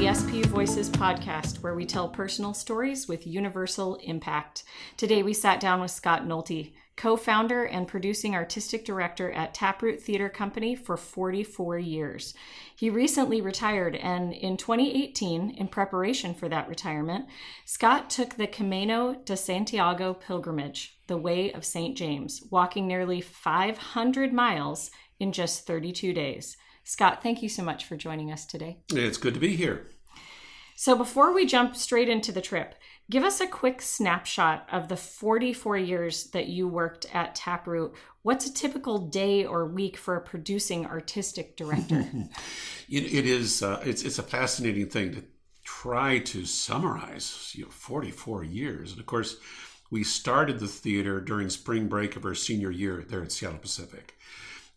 SPU Voices Podcast, where we tell personal stories with universal impact. Today we sat down with Scott Nolte, co-founder and producing artistic director at Taproot Theatre Company for 44 years. He recently retired, and in 2018, in preparation for that retirement, Scott took the Camino de Santiago pilgrimage, the Way of St. James, walking nearly 500 miles in just 32 days. Scott, thank you so much for joining us today. It's good to be here. So before we jump straight into the trip, give us a quick snapshot of the 44 years that you worked at Taproot. What's a typical day or week for a producing artistic director? It's a fascinating thing to try to summarize, 44 years. And of course, we started the theater during spring break of our senior year there at Seattle Pacific.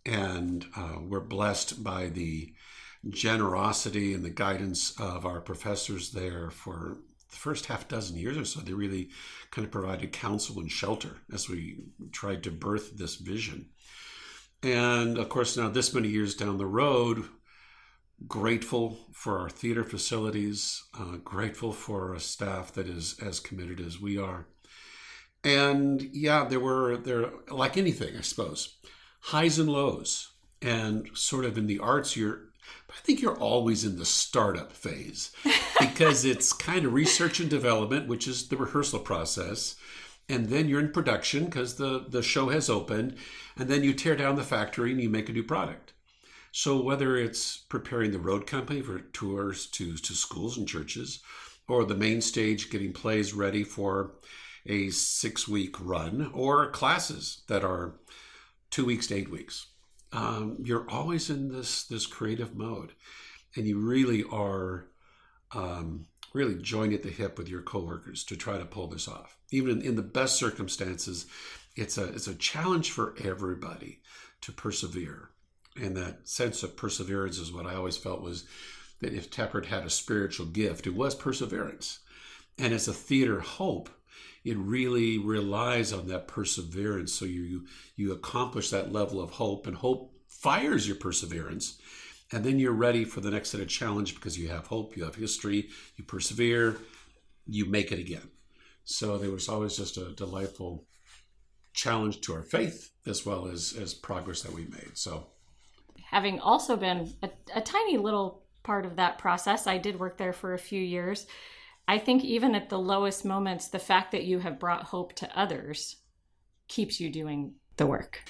And we're blessed by the generosity and the guidance of our professors there for the first half dozen years or so. They really kind of provided counsel and shelter as we tried to birth this vision. And of course, now this many years down the road, grateful for our theater facilities, grateful for a staff that is as committed as we are. And yeah, there like anything, I suppose, highs and lows. And sort of in the arts, I think you're always in the startup phase because it's kind of research and development, which is the rehearsal process. And then you're in production because the show has opened. And then you tear down the factory and you make a new product. So whether it's preparing the road company for tours to schools and churches, or the main stage getting plays ready for a 6-week run, or classes that are 2 weeks to 8 weeks. You're always in this creative mode, and you really are really joined at the hip with your coworkers to try to pull this off. Even in the best circumstances, it's a challenge for everybody to persevere. And that sense of perseverance is what I always felt was that if Taproot had a spiritual gift, it was perseverance. And as a theater hope, it really relies on that perseverance. So you accomplish that level of hope, and hope fires your perseverance. And then you're ready for the next set of challenge because you have hope, you have history, you persevere, you make it again. So there was always just a delightful challenge to our faith as well as progress that we made. So having also been a tiny little part of that process, I did work there for a few years. I think even at the lowest moments, the fact that you have brought hope to others keeps you doing the work.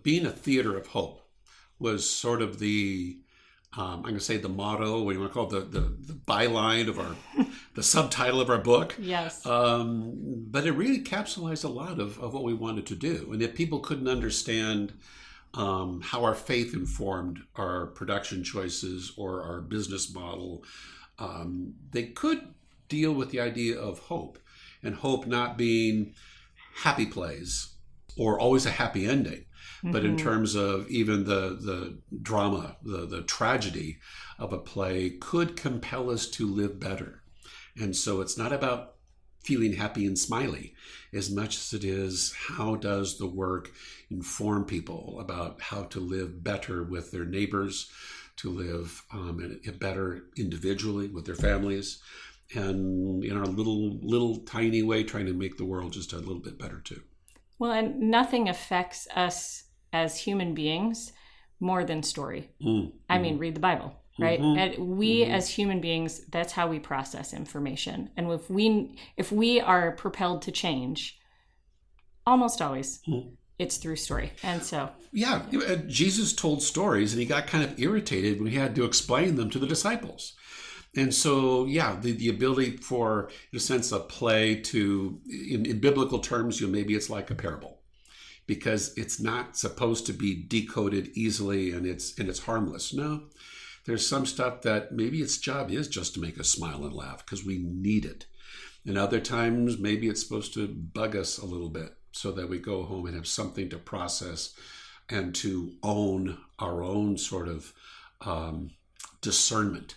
Being a theater of hope was sort of the, I'm going to say the motto, what do you want to call it, the byline of the subtitle of our book. Yes. But it really capsulized a lot of what we wanted to do. And if people couldn't understand how our faith informed our production choices or our business model, they could deal with the idea of hope, and hope not being happy plays or always a happy ending, but in terms of even the drama, the tragedy of a play could compel us to live better. And so it's not about feeling happy and smiley as much as it is how does the work inform people about how to live better with their neighbors, to live better individually with their families, and in our little tiny way, trying to make the world just a little bit better too. Well, and nothing affects us as human beings more than story. I mean, read the Bible, right? And we as human beings, that's how we process information. And if we are propelled to change, almost always, it's through story. And so yeah, Jesus told stories, and he got kind of irritated when he had to explain them to the disciples. And so yeah, the ability for, in a sense, a play to, in biblical terms, maybe it's like a parable, because it's not supposed to be decoded easily and it's harmless. No, there's some stuff that maybe its job is just to make us smile and laugh because we need it. And other times maybe it's supposed to bug us a little bit so that we go home and have something to process and to own our own sort of discernment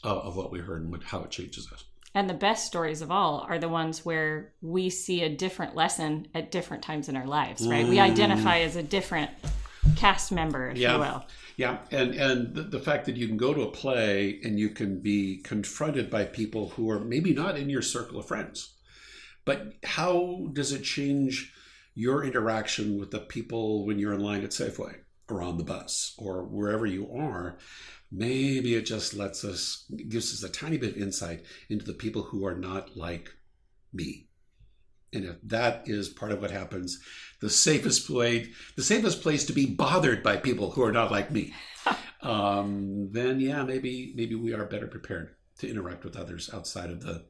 of what we heard and how it changes us. And the best stories of all are the ones where we see a different lesson at different times in our lives, right? We identify as a different cast member, if you will. Yeah, and the fact that you can go to a play and you can be confronted by people who are maybe not in your circle of friends, but how does it change your interaction with the people when you're in line at Safeway or on the bus or wherever you are? Maybe it just gives us a tiny bit of insight into the people who are not like me. And if that is part of what happens, the safest place to be bothered by people who are not like me, then maybe we are better prepared to interact with others outside of the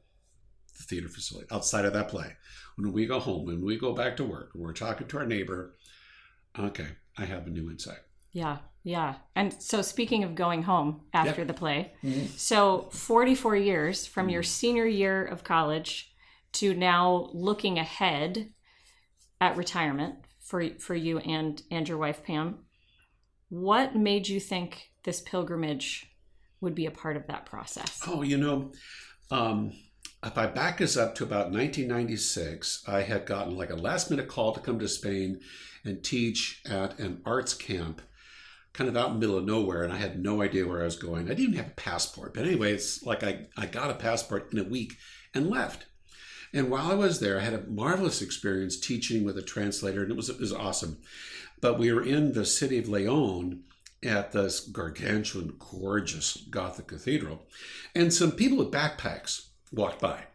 theater facility, outside of that play. When we go home, when we go back to work, when we're talking to our neighbor, okay, I have a new insight. Yeah. And so speaking of going home after the play, so 44 years from your senior year of college to now looking ahead at retirement for you and your wife, Pam, what made you think this pilgrimage would be a part of that process? Oh, if I back us up to about 1996, I had gotten like a last minute call to come to Spain and teach at an arts camp kind of out in the middle of nowhere, and I had no idea where I was going. I didn't even have a passport. But anyway, it's like I got a passport in a week and left. And while I was there, I had a marvelous experience teaching with a translator, and it was awesome. But we were in the city of León at this gargantuan, gorgeous Gothic cathedral, and some people with backpacks walked by.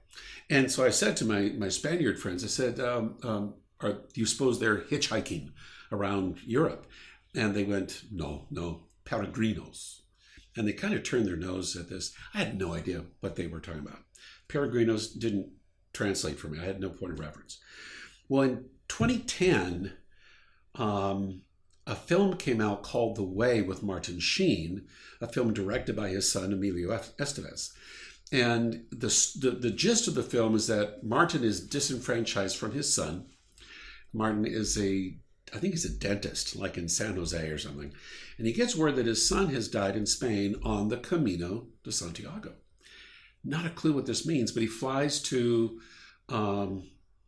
And so I said to my Spaniard friends, I said, do you suppose they're hitchhiking around Europe? And they went, no, peregrinos. And they kind of turned their nose at this. I had no idea what they were talking about. Peregrinos didn't translate for me. I had no point of reference. Well, in 2010, a film came out called The Way with Martin Sheen, a film directed by his son, Emilio Estevez. And the gist of the film is that Martin is disenfranchised from his son. Martin is I think he's a dentist, like in San Jose or something. And he gets word that his son has died in Spain on the Camino de Santiago. Not a clue what this means, but he flies to,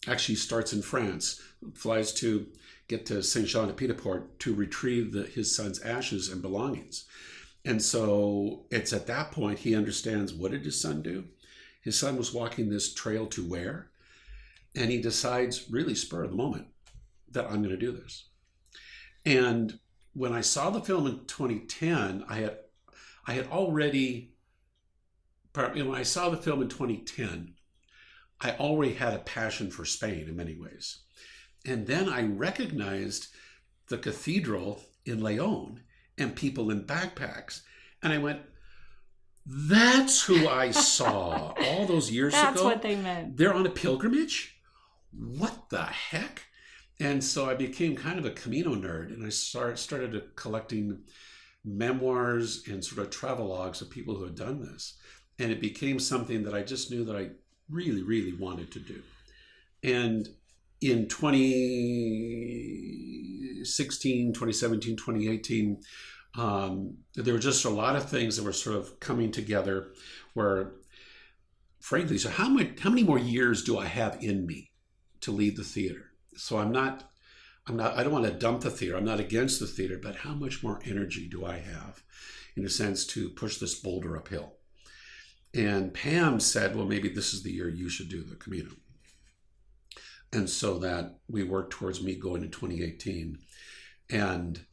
actually starts in France, flies to get to Saint-Jean-de-Pied-de-Port to retrieve his son's ashes and belongings. And so it's at that point he understands, what did his son do? His son was walking this trail to where? And he decides, really spur of the moment, that I'm going to do this. And when I saw the film in 2010, I had already, when I saw the film in 2010, I already had a passion for Spain in many ways. And then I recognized the cathedral in León and people in backpacks. And I went, that's who I saw all those years ago. That's what they meant. They're on a pilgrimage? What the heck? And so I became kind of a Camino nerd, and I started collecting memoirs and sort of travelogues of people who had done this. And it became something that I just knew that I really, really wanted to do. And in 2016, 2017, 2018, there were just a lot of things that were sort of coming together where, frankly, so how many more years do I have in me to lead the theater? So I don't want to dump the theater. I'm not against the theater, but how much more energy do I have, in a sense, to push this boulder uphill? And Pam said, well, maybe this is the year you should do the Camino. And so that we worked towards me going in 2018. And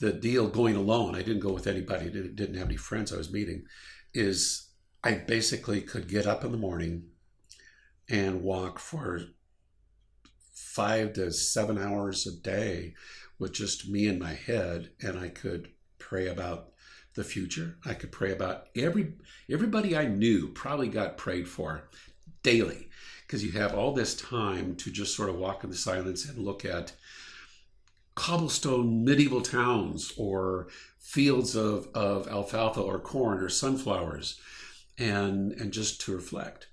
the deal going alone, I didn't go with anybody, didn't have any friends I was meeting, is I basically could get up in the morning and walk for 5 to 7 hours a day with just me in my head, and I could pray about the future. I could pray about everybody I knew probably got prayed for daily, because you have all this time to just sort of walk in the silence and look at cobblestone medieval towns or fields of alfalfa or corn or sunflowers, and just to reflect.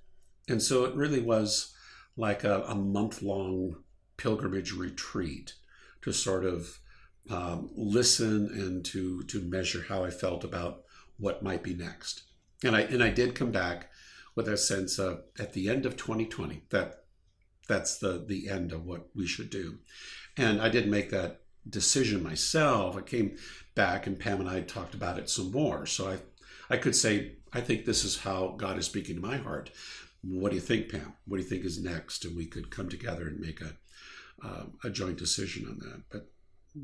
And so it really was like a month-long pilgrimage retreat to sort of listen and to measure how I felt about what might be next. And I did come back with a sense of, at the end of 2020, that's the end of what we should do. And I did make that decision myself, I came back and Pam and I talked about it some more. So I could say, I think this is how God is speaking to my heart. What do you think, Pam? What do you think is next? And we could come together and make a joint decision on that. But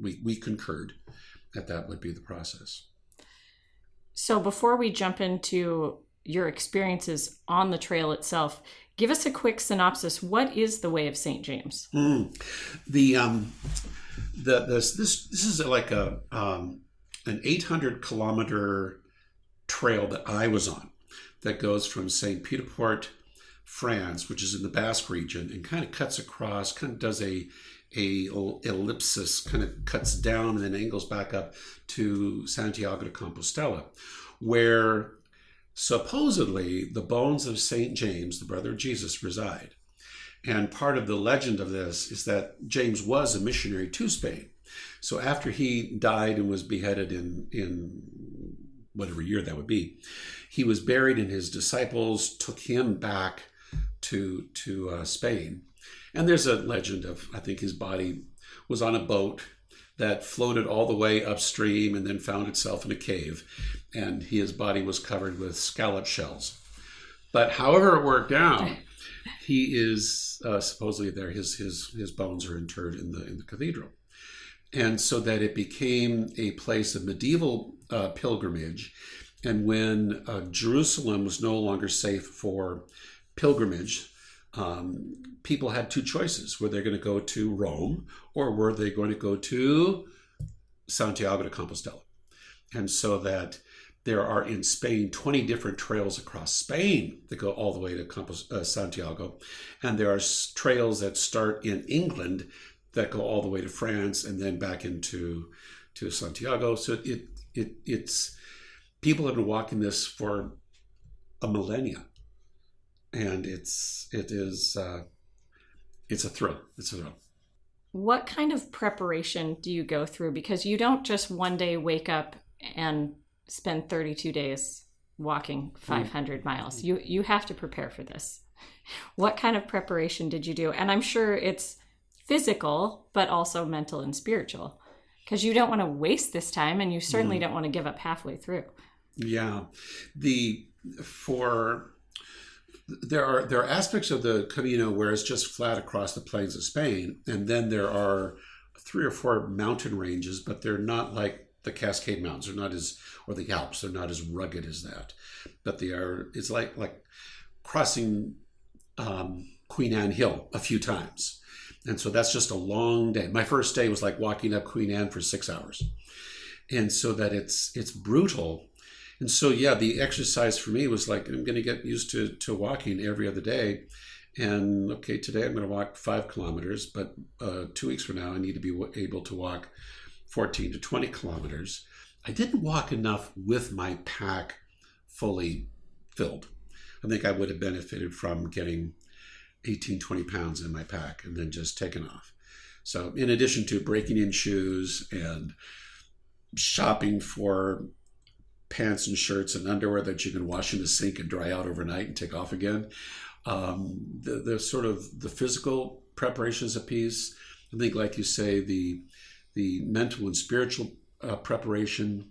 we concurred that would be the process. So before we jump into your experiences on the trail itself, give us a quick synopsis. What is the Way of St. James? This is like an 800 kilometer trail that I was on that goes from St. Peter-Port, France, which is in the Basque region, and kind of cuts across, kind of does a ellipsis, kind of cuts down and then angles back up to Santiago de Compostela, where supposedly the bones of St. James, the brother of Jesus, reside. And part of the legend of this is that James was a missionary to Spain. So after he died and was beheaded in whatever year that would be, he was buried and his disciples took him back to Spain. And there's a legend of, I think his body was on a boat that floated all the way upstream and then found itself in a cave. And his body was covered with scallop shells. But however it worked out, he is supposedly there. His bones are interred in the cathedral. And so that it became a place of medieval pilgrimage. And when Jerusalem was no longer safe for pilgrimage, people had two choices. Were they going to go to Rome or were they going to go to Santiago de Compostela? And so that there are in Spain 20 different trails across Spain that go all the way to Santiago. And there are trails that start in England that go all the way to France and then back into Santiago. So it's people have been walking this for a millennia. And it's a thrill. It's a thrill. What kind of preparation do you go through? Because you don't just one day wake up and spend 32 days walking 500 miles. You have to prepare for this. What kind of preparation did you do? And I'm sure it's physical, but also mental and spiritual, because you don't want to waste this time and you certainly don't want to give up halfway through. Yeah. There are aspects of the Camino where it's just flat across the plains of Spain, and then there are 3 or 4 mountain ranges, but they're not like the Cascade Mountains. They're not or the Alps. They're not as rugged as that, but they are. It's like crossing Queen Anne Hill a few times, and so that's just a long day. My first day was like walking up Queen Anne for 6 hours, and so that it's brutal. And so, yeah, the exercise for me was like, I'm going to get used to walking every other day. And okay, today I'm going to walk 5 kilometers, but 2 weeks from now, I need to be able to walk 14 to 20 kilometers. I didn't walk enough with my pack fully filled. I think I would have benefited from getting 18, 20 pounds in my pack and then just taking off. So in addition to breaking in shoes and shopping for pants and shirts and underwear that you can wash in the sink and dry out overnight and take off again. The sort of the physical preparations a piece. I think, like you say, the mental and spiritual preparation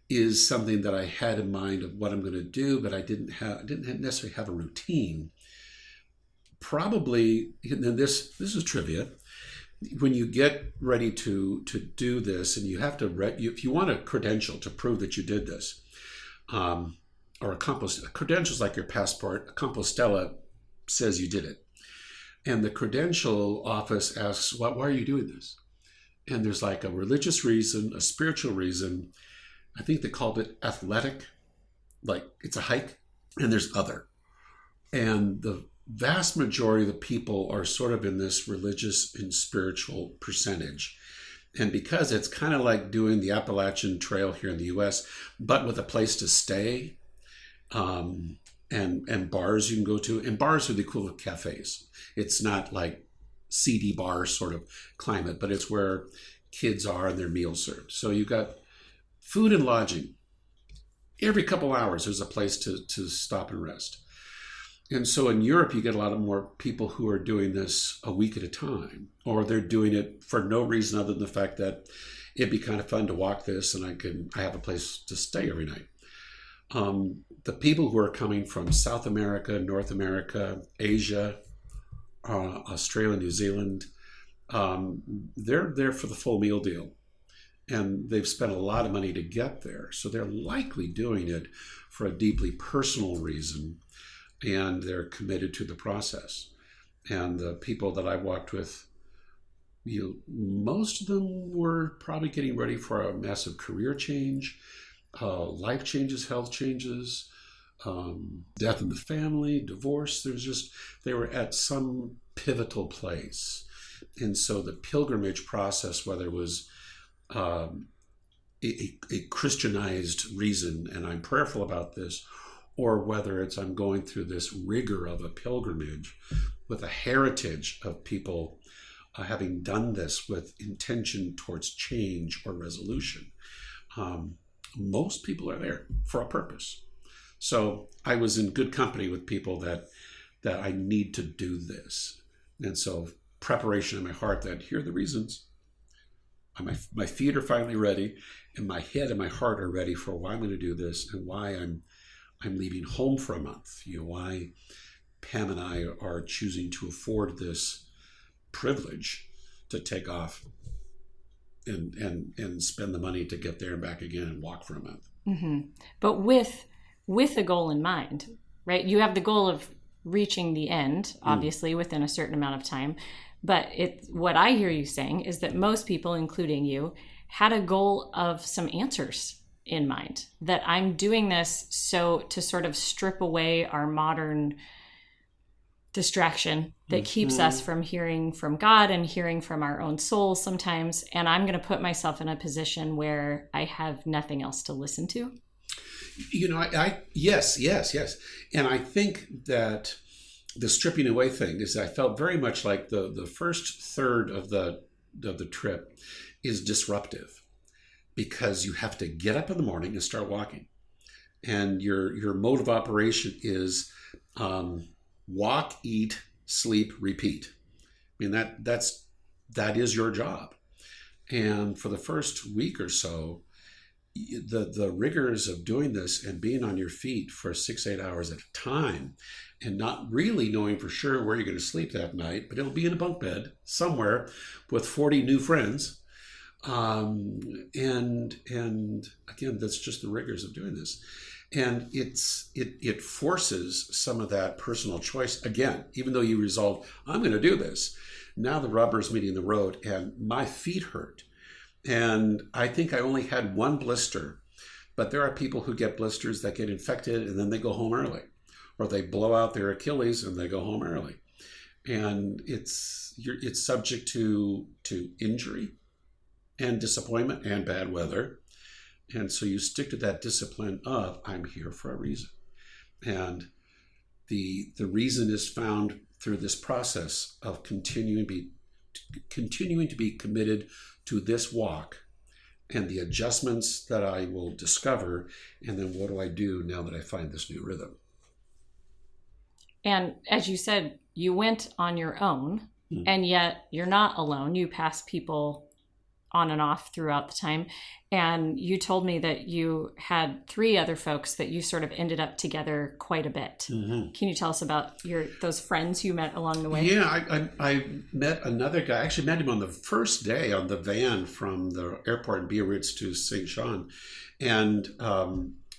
is something that I had in mind of what I'm going to do, but I didn't necessarily have a routine. Probably, and then this is trivia. When you get ready to do this, and you have to, if you want a credential to prove that you did this, or a credential is like your passport. A Compostela says you did it, and the credential office asks, "Why are you doing this?" And there's like a religious reason, a spiritual reason. I think they called it athletic, like it's a hike, and there's other, and the vast majority of the people are sort of in this religious and spiritual percentage. And because it's kind of like doing the Appalachian Trail here in the US, but with a place to stay, and bars you can go to, and bars are the equivalent of cafes. It's not like seedy bar sort of climate, but it's where kids are and their meals served. So you've got food and lodging. Every couple hours, there's a place to stop and rest. And so in Europe, you get a lot of more people who are doing this a week at a time, or they're doing it for no reason other than the fact that it'd be kind of fun to walk this and I have a place to stay every night. The people who are coming from South America, North America, Asia, Australia, New Zealand, they're there for the full meal deal. And they've spent a lot of money to get there. So they're likely doing it for a deeply personal reason, and they're committed to the process. And the people that I walked with, most of them were probably getting ready for a massive career change, life changes, health changes, death in the family, divorce. They were at some pivotal place. And so the pilgrimage process, whether it was a Christianized reason, and I'm prayerful about this, or whether it's I'm going through this rigor of a pilgrimage with a heritage of people having done this with intention towards change or resolution. Most people are there for a purpose. So I was in good company with people that I need to do this. And so preparation in my heart that here are the reasons. My feet are finally ready, and my head and my heart are ready for why I'm going to do this and why I'm leaving home for a month. Why Pam and I are choosing to afford this privilege to take off and spend the money to get there and back again and walk for a month. Mm-hmm. But with a goal in mind, right? You have the goal of reaching the end, obviously, within a certain amount of time. But what I hear you saying is that most people, including you, had a goal of some answers in mind. That I'm doing this so to sort of strip away our modern distraction that keeps us from hearing from God and hearing from our own souls sometimes. And I'm going to put myself in a position where I have nothing else to listen to. Yes. And I think that the stripping away thing is I felt very much like the first third of the trip is disruptive because you have to get up in the morning and start walking. And your mode of operation is walk, eat, sleep, repeat. I mean, that is your job. And for the first week or so, the rigors of doing this and being on your feet for 6-8 hours at a time and not really knowing for sure where you're going to sleep that night, but it'll be in a bunk bed somewhere with 40 new friends. And again, that's just the rigors of doing this. And it forces some of that personal choice. Again, even though you resolve, I'm going to do this. Now the rubber's meeting the road and my feet hurt. And I think I only had one blister, but there are people who get blisters that get infected and then they go home early, or they blow out their Achilles and they go home early. And it's subject to injury and disappointment and bad weather. And so you stick to that discipline of I'm here for a reason. And the reason is found through this process of continuing to be committed to this walk and the adjustments that I will discover, and then what do I do now that I find this new rhythm? And as you said, you went on your own, and yet you're not alone. You pass people on and off throughout the time. And you told me that you had 3 other folks that you sort of ended up together quite a bit. Mm-hmm. Can you tell us about those friends you met along the way? Yeah, I met another guy. I actually met him on the first day on the van from the airport in Biarritz to St. Jean. And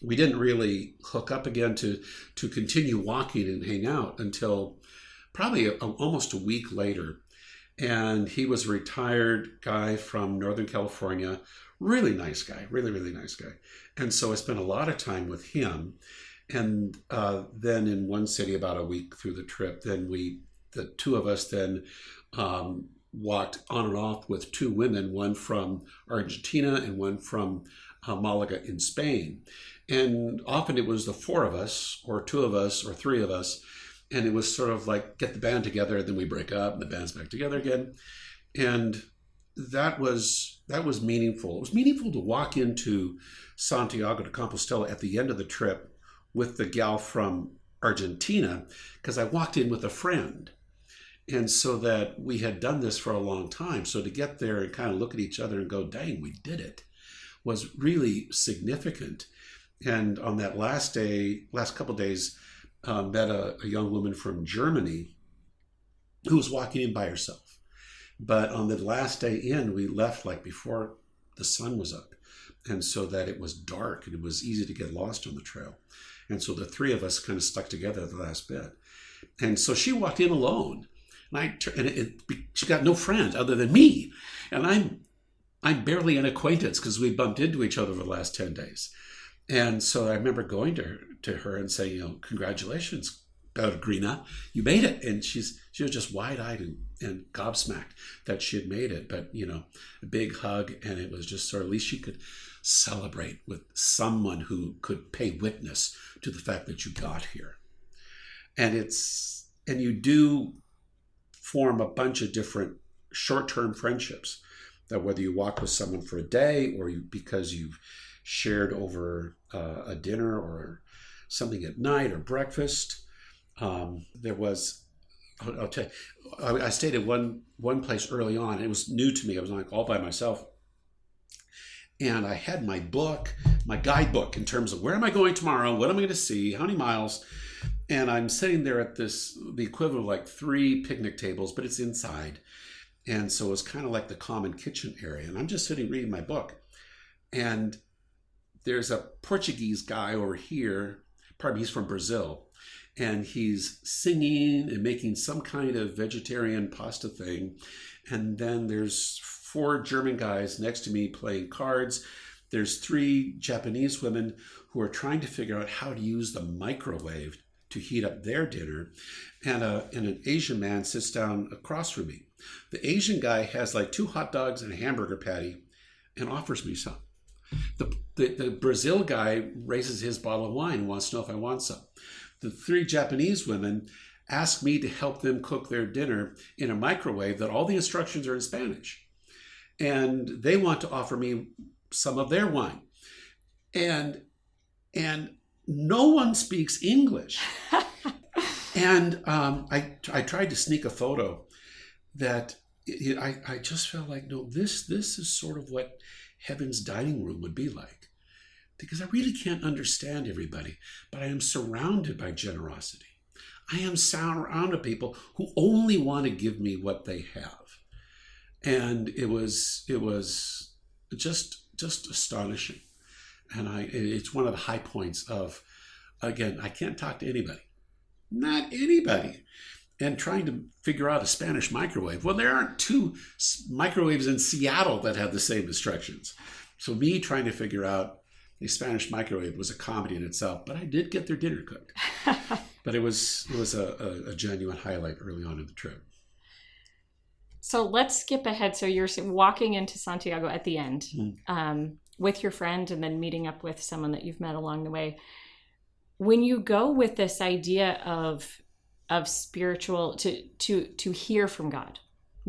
we didn't really hook up again to continue walking and hang out until probably almost a week later. And he was a retired guy from Northern California. Really nice guy, really, really nice guy. And so I spent a lot of time with him. And then in one city, about a week through the trip, then the 2 of us then walked on and off with 2 women, one from Argentina and one from Malaga in Spain. And often it was the 4 of us, or 2 of us, or 3 of us. And it was sort of like get the band together, and then we break up, and the band's back together again. And that was meaningful. It was meaningful to walk into Santiago de Compostela at the end of the trip with the gal from Argentina because I walked in with a friend. And so that we had done this for a long time. So to get there and kind of look at each other and go, dang, we did it, was really significant. And on that last couple of days, met a young woman from Germany who was walking in by herself. But on the last day in, we left like before the sun was up. And so that it was dark and it was easy to get lost on the trail. And so the three of us kind of stuck together the last bit. And so she walked in alone. And she got no friend other than me. And I'm barely an acquaintance because we bumped into each other over the last 10 days. And so I remember going to her and saying, congratulations, Peregrina, you made it. And she was just wide-eyed and gobsmacked that she had made it. But, a big hug, and it was just sort of, at least she could celebrate with someone who could pay witness to the fact that you got here. And you do form a bunch of different short-term friendships, that whether you walk with someone for a day or because you've shared over a dinner or something at night or breakfast. I'll tell you, I stayed at one place early on, and it was new to me. I was like all by myself. And I had my guidebook in terms of where am I going tomorrow? What am I going to see? How many miles? And I'm sitting there at the equivalent of like 3 picnic tables, but it's inside. And so it's kind of like the common kitchen area. And I'm just sitting reading my book. And there's a Portuguese guy over here. He's from Brazil. And he's singing and making some kind of vegetarian pasta thing. And then there's 4 German guys next to me playing cards. There's 3 Japanese women who are trying to figure out how to use the microwave to heat up their dinner. And an Asian man sits down across from me. The Asian guy has like 2 hot dogs and a hamburger patty and offers me some. The Brazil guy raises his bottle of wine and wants to know if I want some. The 3 Japanese women ask me to help them cook their dinner in a microwave that all the instructions are in Spanish. And they want to offer me some of their wine. And no one speaks English. And I tried to sneak a photo that I just felt like, no, this is sort of what heaven's dining room would be like. Because I really can't understand everybody, but I am surrounded by generosity. I am surrounded by people who only want to give me what they have. And it was just astonishing. And it's one of the high points of, again, I can't talk to anybody. Not anybody. And trying to figure out a Spanish microwave. Well, there aren't 2 microwaves in Seattle that have the same instructions. So me trying to figure out a Spanish microwave was a comedy in itself, but I did get their dinner cooked. But it was a genuine highlight early on in the trip. So let's skip ahead. So you're walking into Santiago at the end with your friend and then meeting up with someone that you've met along the way. When you go with this idea of spiritual, to hear from God,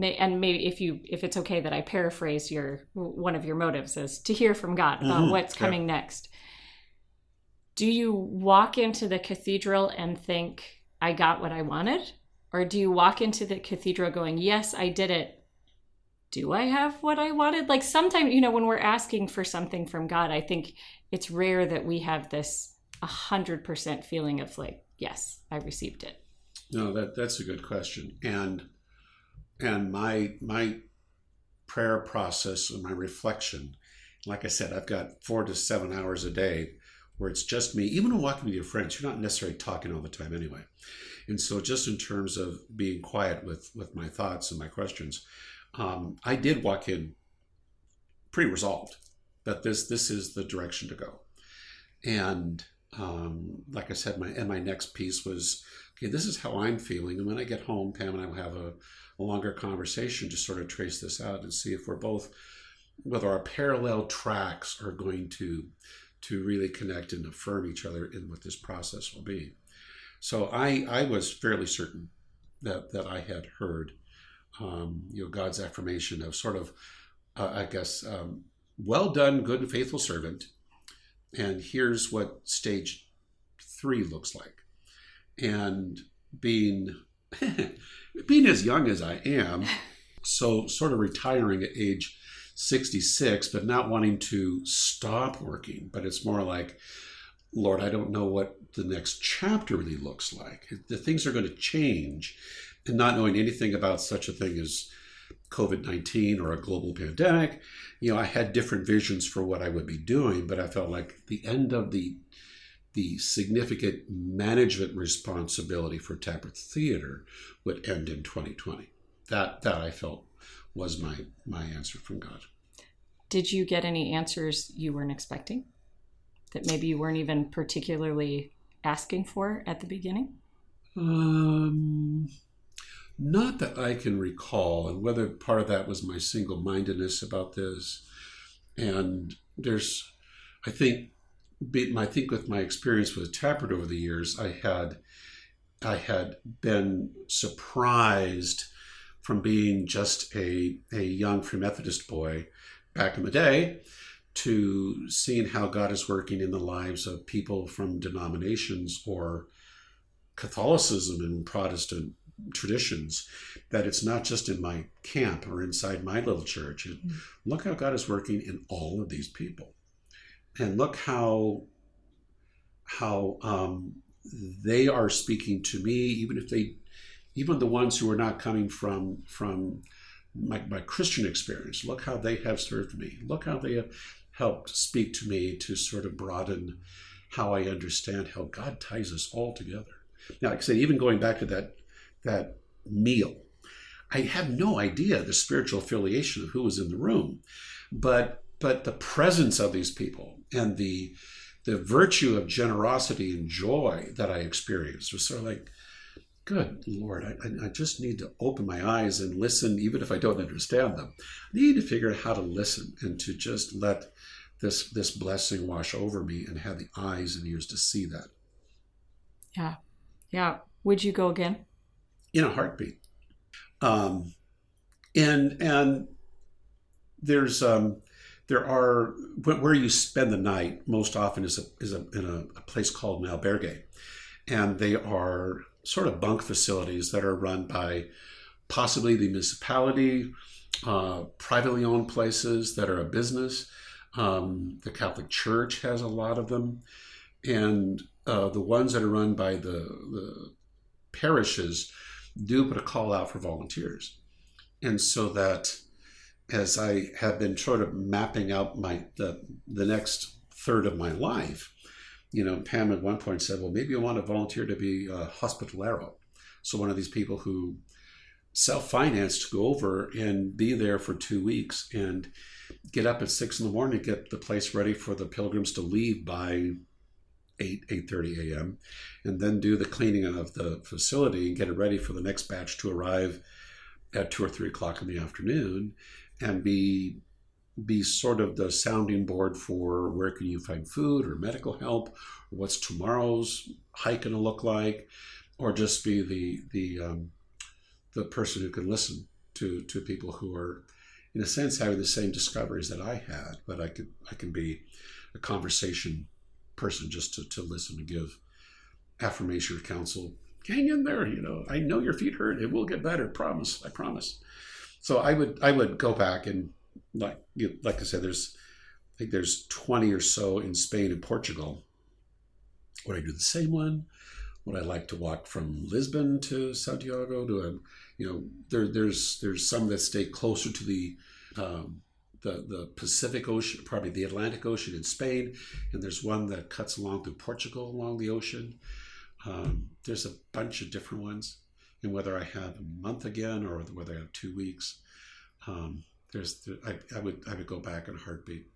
and maybe if it's okay that I paraphrase one of your motives is to hear from God about what's coming next. Do you walk into the cathedral and think, I got what I wanted? Or do you walk into the cathedral going, yes, I did it. Do I have what I wanted? Like sometimes, when we're asking for something from God, I think it's rare that we have this 100% feeling of like, yes, I received it. No, that's a good question. And my prayer process and my reflection, like I said, I've got 4 to 7 hours a day where it's just me. Even when walking with your friends, you're not necessarily talking all the time anyway. And so just in terms of being quiet with my thoughts and my questions, I did walk in pretty resolved that this is the direction to go. And like I said, my next piece was, okay, this is how I'm feeling. And when I get home, Pam and I will have a longer conversation to sort of trace this out and see if we're both, whether our parallel tracks are going to really connect and affirm each other in what this process will be. So I was fairly certain that I had heard, God's affirmation of sort of, well done, good and faithful servant. And here's what stage 3 looks like. and being being as young as I am, so sort of retiring at age 66, but not wanting to stop working. But it's more like, Lord, I don't know what the next chapter really looks like. The things are going to change, and not knowing anything about such a thing as COVID-19 or a global pandemic, I had different visions for what I would be doing, but I felt like the end of the significant management responsibility for Taproot Theater would end in 2020. That I felt was my answer from God. Did you get any answers you weren't expecting, that maybe you weren't even particularly asking for at the beginning? Not that I can recall, and whether part of that was my single-mindedness about this. And I think with my experience with Taproot over the years, I had been surprised from being just a young Free Methodist boy back in the day to seeing how God is working in the lives of people from denominations or Catholicism and Protestant traditions, that it's not just in my camp or inside my little church. Look how God is working in all of these people, and look how they are speaking to me, even the ones who are not coming from my Christian experience. Look how they have served me. Look how they have helped speak to me to sort of broaden how I understand how God ties us all together. Now, like I said, even going back to that meal, I have no idea the spiritual affiliation of who was in the room, but the presence of these people and the virtue of generosity and joy that I experienced was sort of like, good Lord, I just need to open my eyes and listen, even if I don't understand them. I need to figure out how to listen and to just let this blessing wash over me and have the eyes and ears to see that. Yeah. Would you go again? In a heartbeat. And there are where you spend the night most often is in a place called an albergue, and they are sort of bunk facilities that are run by possibly the municipality, privately owned places that are a business. The Catholic Church has a lot of them, and the ones that are run by the parishes do put a call out for volunteers. And so that as I have been sort of mapping out the next third of my life, Pam at one point said, well, maybe you want to volunteer to be a hospitalero. So one of these people who self-financed to go over and be there for 2 weeks and get up at 6 a.m, get the place ready for the pilgrims to leave by 8:30 a.m. and then do the cleaning of the facility and get it ready for the next batch to arrive at 2 or 3 o'clock in the afternoon, and be sort of the sounding board for where can you find food or medical help, or what's tomorrow's hike going to look like, or just be the person who can listen to people who are, in a sense, having the same discoveries that I had, but I can be a conversation person just to listen and give affirmation or counsel. Hang in there, I know your feet hurt. It will get better. I promise. So I would go back and like I said, I think there's 20 or so in Spain and Portugal. Would I do the same one? Would I like to walk from Lisbon to Santiago? There's some that stay closer to the Pacific Ocean, probably the Atlantic Ocean in Spain, and there's one that cuts along through Portugal along the ocean. There's a bunch of different ones, and whether I have a month again or whether I have 2 weeks, I would go back in a heartbeat.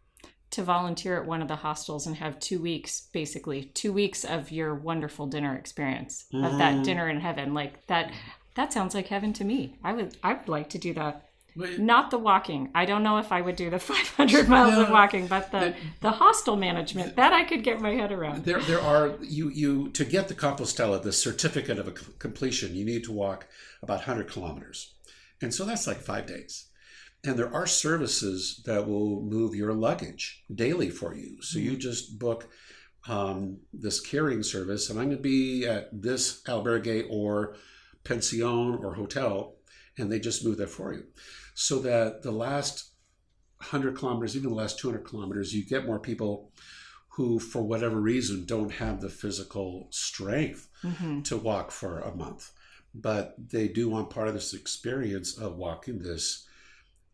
To volunteer at one of the hostels and have 2 weeks, basically 2 weeks of your wonderful dinner experience, of that dinner in heaven, like that sounds like heaven to me. I would like to do that. Not the walking. I don't know if I would do the 500 miles of walking, but the hostel management, that I could get my head around. There are, you to get the Compostela, the certificate of completion, you need to walk about 100 kilometers. And so that's like 5 days. And there are services that will move your luggage daily for you. So you just book this carrying service, and I'm going to be at this albergue or pension or hotel, and they just move that for you. So that the last 100 kilometers, even the last 200 kilometers, you get more people who, for whatever reason, don't have the physical strength to walk for a month. But they do want part of this experience of walking this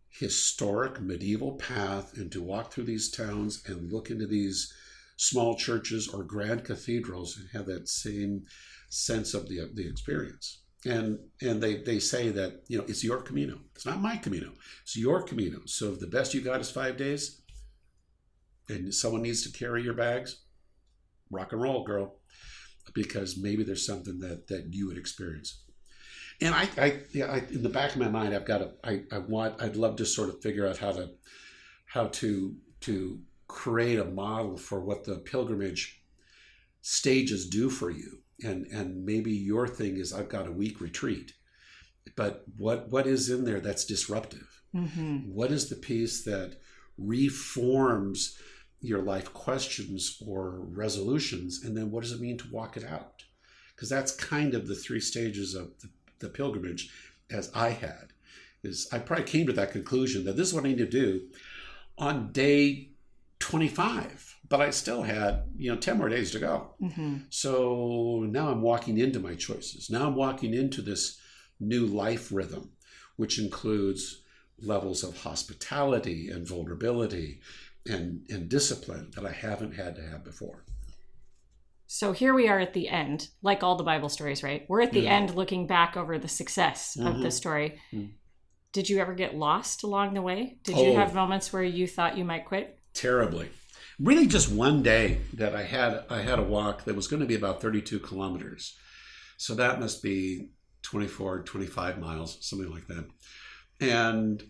historic medieval path and to walk through these towns and look into these small churches or grand cathedrals and have that same sense of the experience. And they say that, it's your Camino. It's not my Camino. It's your Camino. So if the best you got is 5 days and someone needs to carry your bags, rock and roll, girl, because maybe there's something that you would experience. And I in the back of my mind, I'd love to sort of figure out how to create a model for what the pilgrimage stages do for you. And maybe your thing is, I've got a week retreat, but what is in there that's disruptive? What is the piece that reforms your life questions or resolutions? And then what does it mean to walk it out? Because that's kind of the 3 stages of the pilgrimage as I had. Is I probably came to that conclusion that this is what I need to do on day 25, but I still had 10 more days to go. So now I'm walking into my choices. Now I'm walking into this new life rhythm, which includes levels of hospitality and vulnerability and discipline that I haven't had to have before. So here we are at the end, like all the Bible stories, right? We're at the end looking back over the success of the story. Did you ever get lost along the way? Did you have moments where you thought you might quit? Terribly. Really just one day that I had a walk that was going to be about 32 kilometers. So that must be 24, 25 miles, something like that. And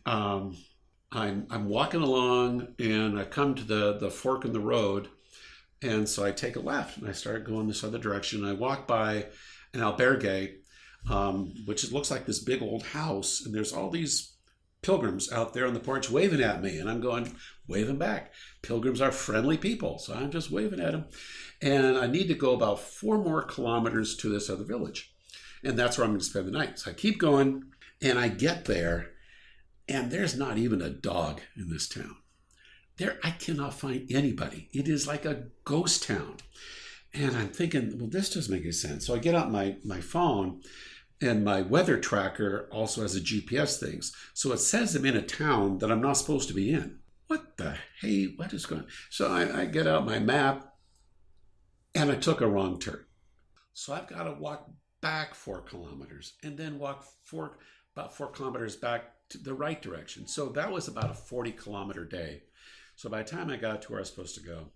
I'm walking along and I come to the fork in the road. And so I take a left and I start going this other direction. I walk by an albergue, which looks like this big old house. And there's all these pilgrims out there on the porch waving at me. And I'm going, waving back. Pilgrims are friendly people. So I'm just waving at them. And I need to go about 4 more kilometers to this other village. And that's where I'm going to spend the night. So I keep going and I get there. And there's not even a dog in this town. I cannot find anybody. It is like a ghost town. And I'm thinking, well, this doesn't make any sense. So I get out my phone, and my weather tracker also has a GPS thing. So it says I'm in a town that I'm not supposed to be in. What the hey, what is going on? So I get out my map, and I took a wrong turn. So I've got to walk back 4 kilometers and then walk about 4 kilometers back to the right direction. So that was about a 40-kilometer day. So by the time I got to where I was supposed to go,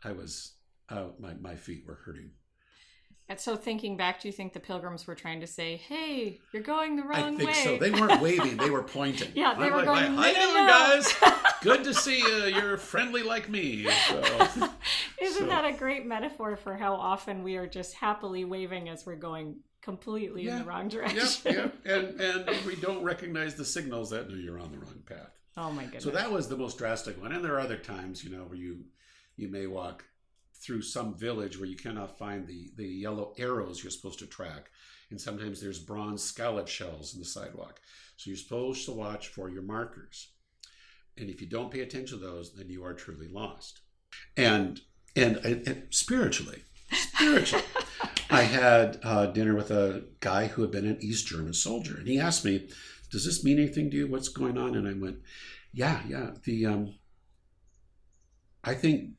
I was my feet were hurting. And so thinking back, do you think the pilgrims were trying to say, hey, you're going the wrong way? I think so. They weren't waving. They were pointing. Yeah, they were going, hi there, guys. Good to see you. You're friendly like me. So, Isn't that a great metaphor for how often we are just happily waving as we're going completely in the wrong direction? Yeah. And we don't recognize the signals that know you're on the wrong path. Oh my goodness. So that was the most drastic one. And there are other times, where you may walk through some village where you cannot find the yellow arrows you're supposed to track. And sometimes there's bronze scallop shells in the sidewalk. So you're supposed to watch for your markers. And if you don't pay attention to those, then you are truly lost. And spiritually, I had dinner with a guy who had been an East German soldier. And he asked me, does this mean anything to you? What's going on? And I went, yeah. I think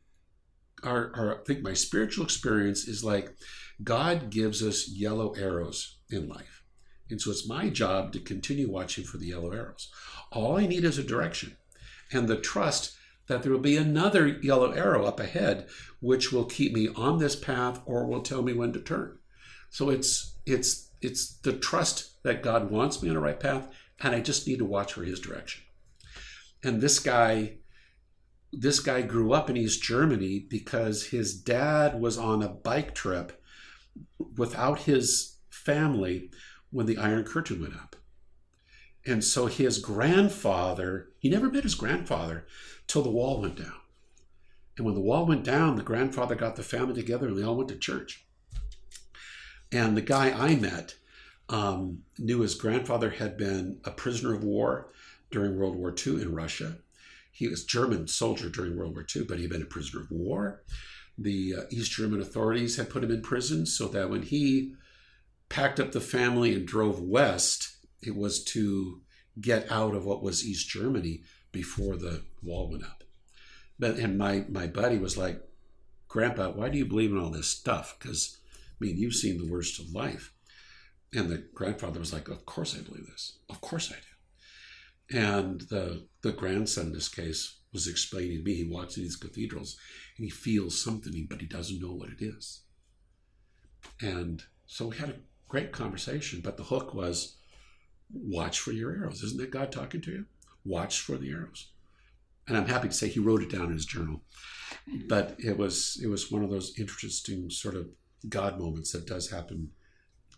I think my spiritual experience is like God gives us yellow arrows in life. And so it's my job to continue watching for the yellow arrows. All I need is a direction and the trust that there will be another yellow arrow up ahead, which will keep me on this path or will tell me when to turn. So it's the trust that God wants me on the right path, and I just need to watch for his direction. And this guy grew up in East Germany because his dad was on a bike trip without his family when the Iron Curtain went up. And so his grandfather, he never met his grandfather till the wall went down. And when the wall went down, the grandfather got the family together and they all went to church. And the guy I met knew his grandfather had been a prisoner of war during World War II in Russia. He was a German soldier during World War II, but he'd been a prisoner of war. The East German authorities had put him in prison so that when he packed up the family and drove west, it was to get out of what was East Germany before the wall went up. And my buddy was like, Grandpa, why do you believe in all this stuff? Because, you've seen the worst of life. And the grandfather was like, of course I believe this. Of course I do. And the grandson in this case was explaining to me, he walks in these cathedrals and he feels something, but he doesn't know what it is. And so we had a great conversation, but the hook was, watch for your arrows. Isn't that God talking to you? Watch for the arrows. And I'm happy to say he wrote it down in his journal. But it was one of those interesting sort of God moments that does happen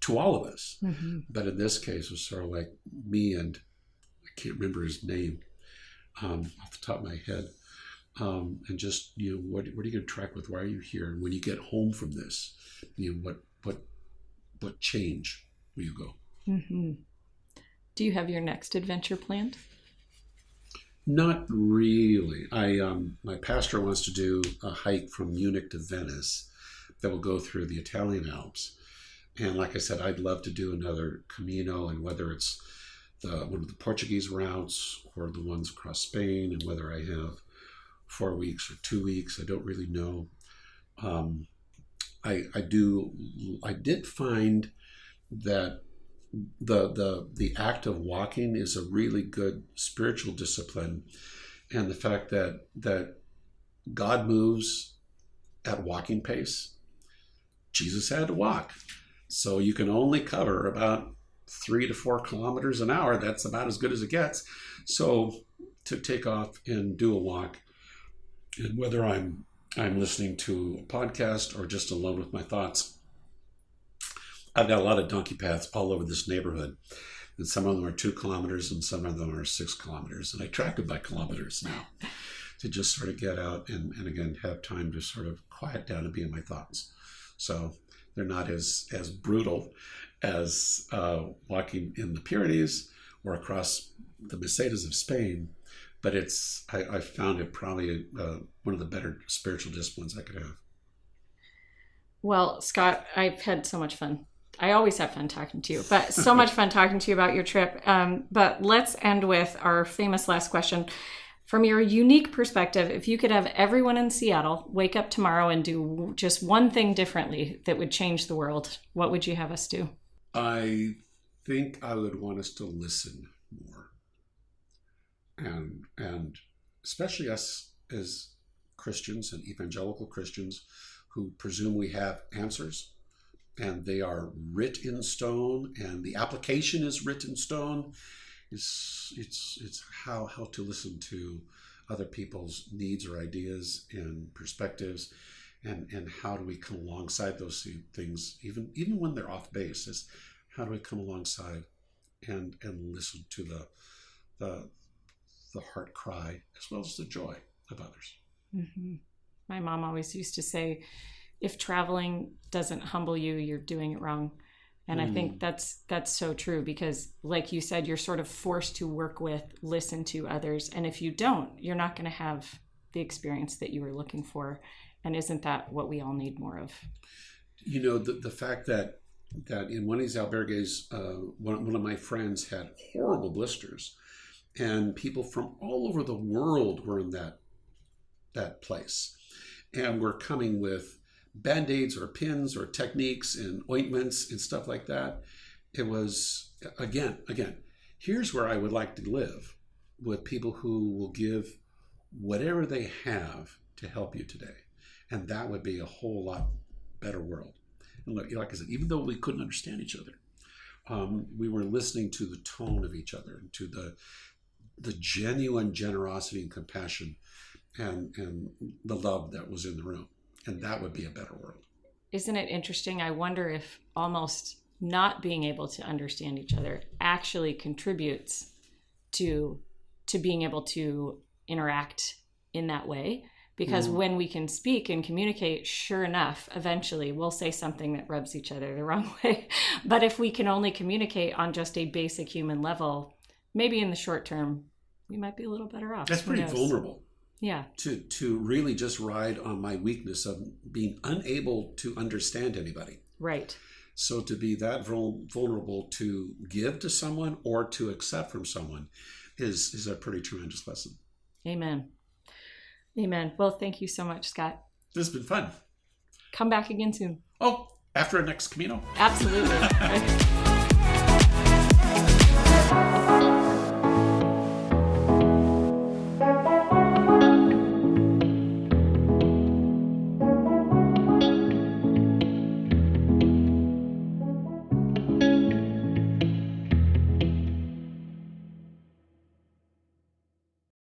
to all of us. Mm-hmm. But in this case, it was sort of like me and I can't remember his name off the top of my head. And just, what are you going to track with? Why are you here? And when you get home from this, what change will you go? Mm-hmm. Do you have your next adventure planned? Not really. My pastor wants to do a hike from Munich to Venice that will go through the Italian Alps. And like I said, I'd love to do another Camino, and whether it's one of the Portuguese routes or the ones across Spain, and whether I have 4 weeks or 2 weeks, I don't really know. I did find that the act of walking is a really good spiritual discipline, and the fact that God moves at walking pace. Jesus had to walk, so you can only cover about 3 to 4 kilometers an hour. That's about as good as it gets. So to take off and do a walk, and whether I'm listening to a podcast or just alone with my thoughts, I've got a lot of donkey paths all over this neighborhood. And some of them are 2 kilometers and some of them are 6 kilometers. And I track them by kilometers now to just sort of get out and again, have time to sort of quiet down and be in my thoughts. So they're not as brutal as walking in the Pyrenees or across the Mesetas of Spain. But I found it probably one of the better spiritual disciplines I could have. Well, Scott, I've had so much fun. I always have fun talking to you, but so much fun talking to you about your trip. But let's end with our famous last question. From your unique perspective, if you could have everyone in Seattle wake up tomorrow and do just one thing differently that would change the world, what would you have us do? I think I would want us to listen more. And especially us as Christians and evangelical Christians who presume we have answers, and they are writ in stone, and the application is writ in stone. It's how to listen to other people's needs or ideas and perspectives, and how do we come alongside those things, even when they're off base. Is how do we come alongside and listen to the heart cry as well as the joy of others. Mm-hmm. My mom always used to say, if traveling doesn't humble you, you're doing it wrong. And I think that's so true, because like you said, you're sort of forced to work with, listen to others. And if you don't, you're not going to have the experience that you were looking for. And isn't that what we all need more of? The fact that in one of these albergues, one of my friends had horrible blisters, and people from all over the world were in that place, and were coming with Band-Aids or pins or techniques and ointments and stuff like that. It was, again, here's where I would like to live, with people who will give whatever they have to help you today. And that would be a whole lot better world. And like I said, even though we couldn't understand each other, we were listening to the tone of each other, and to the genuine generosity and compassion and the love that was in the room. And that would be a better world. Isn't it interesting? I wonder if almost not being able to understand each other actually contributes to being able to interact in that way. Because when we can speak and communicate, sure enough, eventually we'll say something that rubs each other the wrong way. But if we can only communicate on just a basic human level, maybe in the short term, we might be a little better off. That's pretty vulnerable. Yeah. To really just ride on my weakness of being unable to understand anybody. Right. So to be that vulnerable to give to someone or to accept from someone is a pretty tremendous lesson. Amen. Amen. Well, thank you so much, Scott. This has been fun. Come back again soon. Oh, after our next Camino? Absolutely.